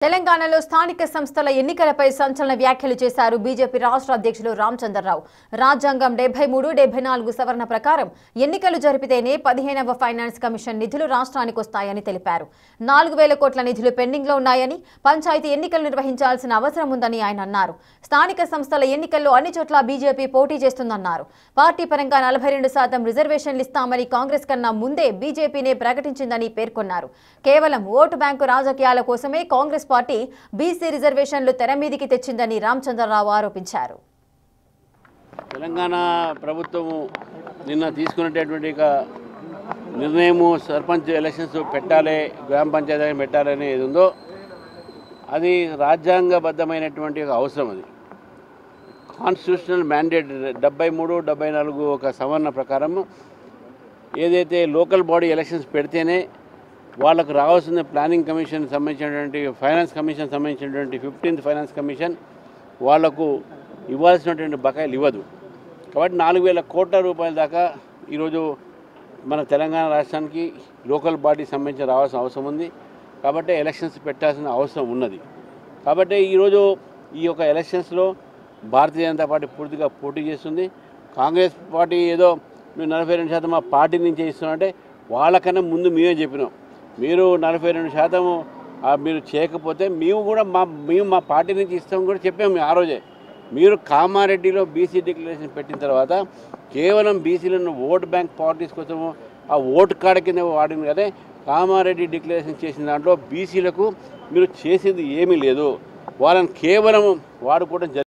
తెలంగాణలో స్థానిక సంస్థల ఎన్నికలపై సంచలన వ్యాఖ్యలు చేశారు బీజేపీ రాష్ట్ర అధ్యక్షులు రామచంద్రరావు. రాజ్యాంగం 73, 74 సవరణ ప్రకారం ఎన్నికలు జరిపితేనే 15వ ఫైనాన్స్ కమిషన్ నిధులు రాష్ట్రానికి వస్తాయని తెలిపారు. 4000 కోట్ల నిధులు పెండింగ్ లో ఉన్నాయని, పంచాయతీ ఎన్నికలు నిర్వహించాల్సిన అవసరం ఉందని ఆయన అన్నారు. స్థానిక సంస్థల ఎన్నికల్లో అన్ని చోట్ల బీజేపీ పోటీ చేస్తుందన్నారు. పార్టీ పరంగా 42% రిజర్వేషన్లు ఇస్తామని కాంగ్రెస్ కన్నా ముందే బీజేపీనే ప్రకటించిందని పేర్కొన్నారు. కేవలం ఓటు బ్యాంకు రాజకీయాల కోసమే కాంగ్రెస్ పార్టీ బీసీ రిజర్వేషన్లు తెర మీదికి తెచ్చిందని రామచంద్రరావు ఆరోపించారు. తెలంగాణ ప్రభుత్వం నిన్న తీసుకున్నటువంటి నిర్ణయము సర్పంచ్ ఎలక్షన్స్ పెట్టాలి, గ్రామ పంచాయతీ పెట్టాలని ఏది ఉందో అది రాజ్యాంగబద్ధమైనటువంటి ఒక అవసరం. అది కాన్స్టిట్యూషనల్ మ్యాండేట్ 73, 74 ఒక సవరణ ప్రకారం ఏదైతే లోకల్ బాడీ ఎలక్షన్స్ పెడితేనే వాళ్ళకు రావాల్సిన ప్లానింగ్ కమిషన్ సంబంధించినటువంటి ఫైనాన్స్ కమిషన్ సంబంధించినటువంటి 15th ఫైనాన్స్ కమిషన్ వాళ్లకు ఇవ్వాల్సినటువంటి బకాయిలు ఇవ్వదు. కాబట్టి 4000 కోట్ల రూపాయల దాకా ఈరోజు మన తెలంగాణ రాష్ట్రానికి లోకల్ బాడీ సంబంధించి రావాల్సిన అవసరం ఉంది. కాబట్టి ఎలక్షన్స్ పెట్టాల్సిన అవసరం ఉన్నది. కాబట్టి ఈరోజు ఈ యొక్క ఎలక్షన్స్లో భారతీయ జనతా పార్టీ పూర్తిగా పోటీ చేస్తుంది. కాంగ్రెస్ పార్టీ ఏదో మీరు 42% మా పార్టీ నుంచే ఇస్తున్నారంటే వాళ్ళకన్నా ముందు మేమే చెప్పినాం, మీరు 42% మీరు చేయకపోతే మేము మా పార్టీ నుంచి ఇస్తాం కూడా చెప్పాము ఆ రోజే. మీరు కామారెడ్డిలో బీసీ డిక్లరేషన్ పెట్టిన తర్వాత కేవలం బీసీలను ఓట్ బ్యాంక్ పార్టీస్ కోసము ఆ ఓటు కార్డు కింద వాడింది కదా. కామారెడ్డి డిక్లరేషన్ చేసిన దాంట్లో బీసీలకు మీరు చేసింది ఏమీ లేదు. వాళ్ళని కేవలం వాడుకోవడం